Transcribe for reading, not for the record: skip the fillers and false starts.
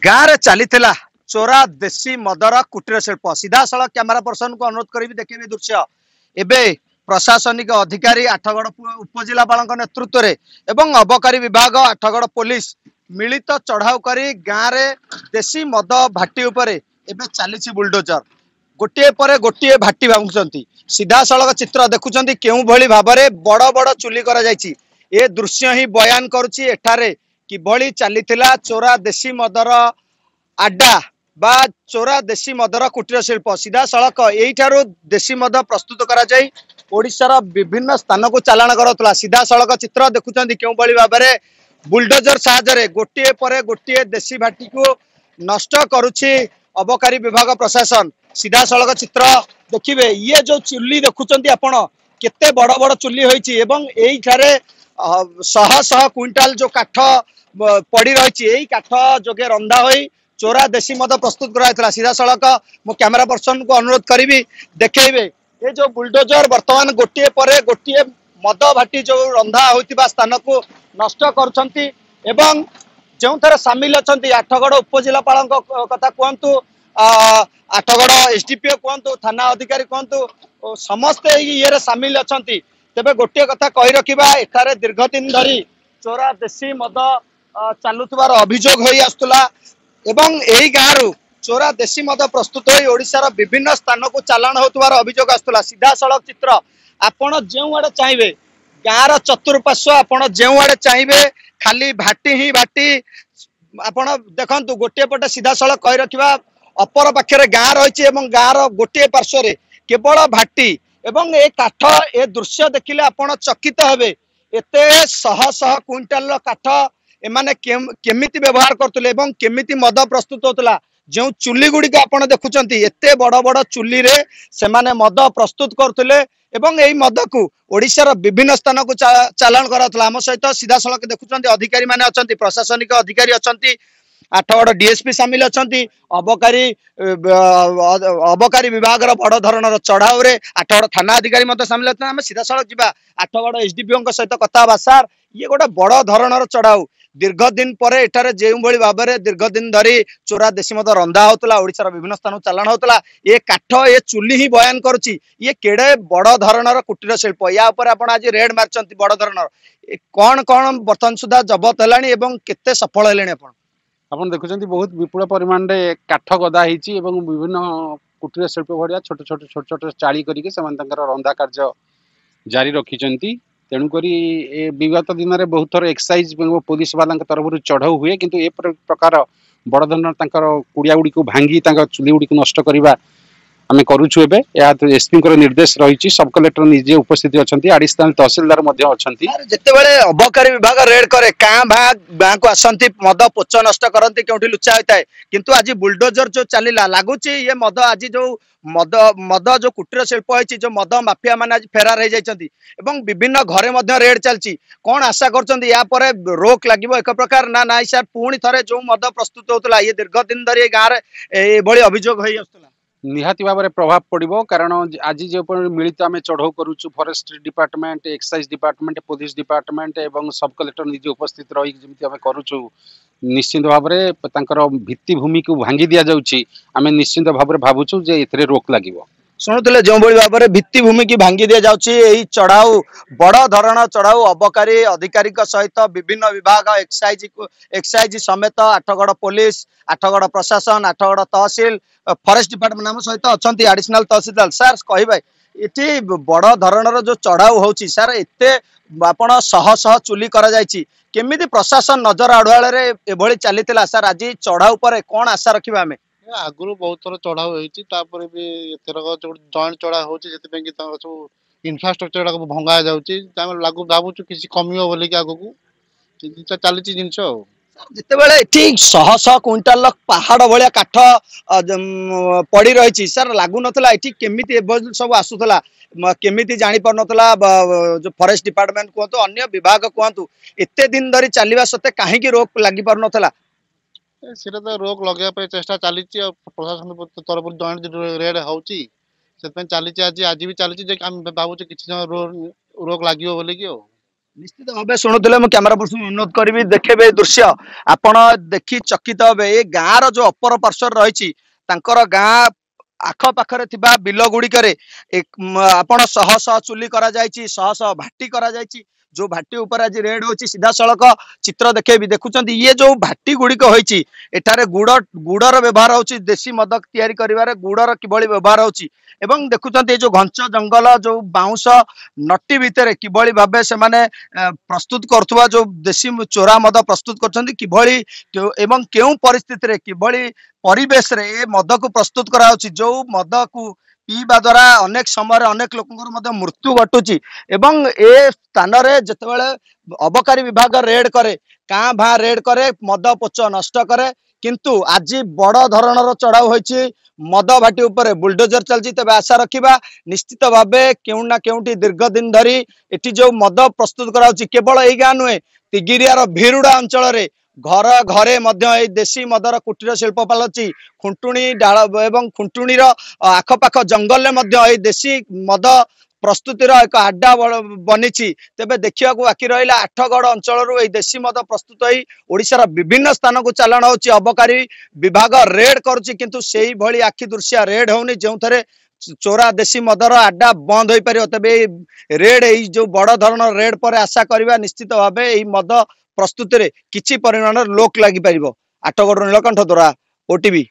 गाँव रे चली चोरा देशी मदर कुटीर शिल्प सीधा सड़क कैमेरा पर्सन को अनुरोध करी देखिए दृश्य एबे प्रशासनिक अधिकारी आठगड़ उपजिलापाल नेतृत्व में एवं अबकारी विभाग आठगड़ पुलिस मिलित चढ़ाऊ करी गाँव रे देशी मद भाटी उपरे एबे चली बुलडोजर गोटे पर गोटे भाटी भांगुंट सीधा सड़क चित्र देखुं केउ भली भाव में बड़ बड़ चुली करा जायछि। ए दृश्य ही बयान करुछि एठारे किभली चलीथिला चोरा देशी मदर आड्डा बा चोरा देशी मदर कुटीर शिल्प सीधा सड़क यही देशी मद प्रस्तुत करा जाई ओडिशार विभिन्न स्थान को चालाण करा सीधा सड़क चित्र देखुं केउ भली भाव में बुलडोजर साहाय्य गोटे पर गोटे देशी भाटी को नष्ट करुछि अबकारी विभाग प्रशासन। सीधा सड़क चित्र देखिए ये जो चुली देखुं आपण केते बड़ बड़ चुली होईछि एवं एई ठारे शह शह क्विंटाल जो काठ पड़ी रही यही काठ जोगे रंधा होई चोरा देशी मद प्रस्तुत कराइला। सीधा सड़क मो कैमेरा पर्सन को अनुरोध करी देखेबे ये जो बुलडोजर वर्तमान गोटे पर गोटे मद भाटी जो रंधा होता स्थान को नष्ट करुछंती एवं जो थे सामिल अच्छा आठगड़ उपजिलापाल कथा कहतु आठगड़ एसडीपीओ कहतु थाना अधिकारी कहतु समस्ते ये सामिल अच्छा तेबे गोटे कथा कही रखा एठारे दीर्घ दिन धरी चोरा देशी मद चलुवार अभियोग हो आसुला एवं यही गाँव चोरा देशी मद प्रस्तुत हो ओडिशार विभिन्न स्थान को चालाण होतुवार अभियोग आसुला। सीधा सड़क चित्र आपण जो आड़े चाहिए गाँव चतुर्पार्श्व आपण जो आड़े चाहिए खाली भाटी ही भाटी आपण देखंतु गोटे पटे सीधा सड़क कही रखा अपर पाखे गाँ रही गाँव गोटे पार्श्व केवल भाटी एवं ए काठ ए दृश्य देखिले आपण चकित हेबे एते शह शह क्विंटाल काठ एमाने केमिति व्यवहार करतुले एवं केमिति मद प्रस्तुत होतला जो चुली गुड़िक आपण देखुचंती एते बड़ बड़ चुली रे सेमाने मद प्रस्तुत करतुले एवं एई मद को ओडिशार विभिन्न स्थान को चालाण करातला। आम सहित सीधा सड़क देखुचंती अधिकारी माने अछंती प्रशासनिक अधिकारी अछंती आठगड़ डीएसपी सामिल अछंती अबकारी विभाग बड़ धरणर चढ़ाऊ रे आठगड़ थाना अधिकारी मत सामिल अछंती। आम सीधा सड़क जीवा आठगड़ एसडीपीओ सहित कथा बा सार ये गोटे बड़ धरणर चढ़ाऊ दीर्घ दिन पर एठारे जो भाव में दीर्घ दिन धरी चोरा देशी मद रंधा होता ओडिशार विभिन्न स्थान चालाण होता ये काठ ये चुली ही बयान करुच्ची ये केड़े बड़ धरणर कुटीर शिल्प या आप आज रेड मार्चंती बड़ धरणर कौन कौन बर्तमान सुधा जबत है केते सफल है आपन देखुछंती बहुत विपुल परिमाण रे काठ गदा हिची एवं विभिन्न कुटीर शिल्प भड़िया छोट छोट छोट छोट चाली करिके समान तंकर रंधा कार्य जारी रखिचंती। तेणुकरी विगत दिन में बहुत थर एक्साइज पुलिस वाला तरफ चढ़ाऊ हुए किंतु ए प्रकार बड़ धरण कुड़िया गुड़ी को भांगी चुली गुड़ी को नष्ट करवा आम करुचु एसपी निर्देश रही सब कलेक्टर निजे उपस्थित अच्छा आडिशनाल तहसिलदार जितेबाला अबकारी विभाग रेड करे गाँ को आसती मद पोच नष्ट करती क्योंकि लुचा होता है किंतु आज बुलडोजर जो चलला लगुच ये मद आज जो मद जो कुटीर शिल्प होती जो मद माफिया मान आज फेरार हो जाती विभिन्न घरे रेड चलती कौन आशा कर रोक लगे एक प्रकार ना ना सर पुणी थे जो मद प्रस्तुत होता ये दीर्घ दिन धरी गाँव में अभियोग हो निहाती भाव में प्रभाव पड़ो कारण आज जो मिलित आम चढ़ाऊ करुचु forest department excise department police department एवं सब कलेक्टर निजे उपस्थित रही जमी आम करुचु निश्चिंत भाव में भित्तिभूमि को भांगी दि जाऊँगी आम निश्चिंत भाव में भावुचु जे एथिरे रोक लगे शुणुले जो भाव में भित्तिभूमि की भांगी दि जाऊँगी चढ़ाऊ बड़ धरण चढ़ाऊ अबकारी अधिकारी सहित विभिन्न विभाग एक्साइज समेत आठगड़ पुलिस आठगड़ प्रशासन आठगड़ तहसिल फॉरेस्ट डिपार्टमेंट आम सहित अच्छा आडिशनाल तहसिलदार सार कह ये बड़ धरणर जो चढ़ाऊ हो सार एत आपण शह शह चुली केमिति प्रशासन नजर आड़ुआले एभली चली सार आज चढ़ाऊ पर कौन आशा रखा आम आगु बहुत थर चढ़ाऊ होपर भी जॉइंट चढ़ा हो सब इनफ्रास्ट्रक्चर भंगा लागू भावुँ किसी कमियो बोल आगू चली जिन जिते शह शह क्विंटाल पहाड़ भाया काठ पड़ी रही सर लगुन केमी सब आसूला केमी जापर ना जो फॉरेस्ट डिपार्टमेंट कहतु अन्य विभाग कहतु एत दिन धरी चलवा सत्ते कहीं रोक लगी पार ना सीटा तो रोक लगे चेष्टा चली प्रशासन तरफ जॉइंट रेड हो चली आज भी चली भावुँ किसी रोक लगे बोलिकी निश्चित भाव शुणुले मुझे कैमेरा पर्सन अनुरोध करी देखे दृश्य आपण देखी चकित हे ये गाँव रो अपर पार्श्वर रही गाँ आखपाखे बिल गुड़िक आपण शह शह चुली शह शह भाटी जो भाटी उपर आज रेड होची सीधा सड़क चित्र देखेबी देखुचंती ये जो भाटी गुड़िक होईची एठारे गुड़र व्यवहार होची देशी मद तैयारी करिवारे गुड़र किभली व्यवहार होची एवं देखुचंती जो घंच जंगल जो बाउंस नटी भितर किभली भाबे से माने प्रस्तुत करथुवा जो देशी चोरा मद प्रस्तुत करछंती किभली एवं केउ परिस्थिति रे किभली परिवेश रे ए मद को प्रस्तुत करा होची जो मद को पीवा द्वारा अनेक समय अनेक लोक मृत्यु घटुची एवं ए स्थान रे जतबेले अबकारी विभाग रेड करे काँ भा रेड करे मद पोच नष्ट करे किंतु आज बड़ धरणर चढ़ाऊ होईची मद भाटी उपरे बुलडोजर चलची तबे आशा रखिबा निश्चित भाबे केउ ना केउटी दीर्घ दिन धरी एठी जो मद प्रस्तुत कराउची केवल एई गाँ नुहे तिगिरियार भिरुडा अंचल रे घर घरे मध्य देशी मदर कुटीर शिल्प पालुची खुंटुणी डाल एवं खुंटुणीर आखपाख जंगल में देशी मद प्रस्तुतिर एक आड्डा बनी तेबे देखा बाकी रहा आठगढ़ अंचल देशी मद प्रस्तुत होई ओडिशार विभिन्न स्थान को चालाण होची अबकारी विभाग रेड करुची किंतु सेही भली आखि दृश्य रेड होनी जो थे चोरा देशी मदर आड्डा बंद हो पार तेबे रेड जो बड़ धरण रेड पर आशा करवा निश्चित भाव मद प्रस्तुति किछि परिमाण लोक लगी पारिबो। आठगढ़ नीलकंठ द्वारा ओटीवी।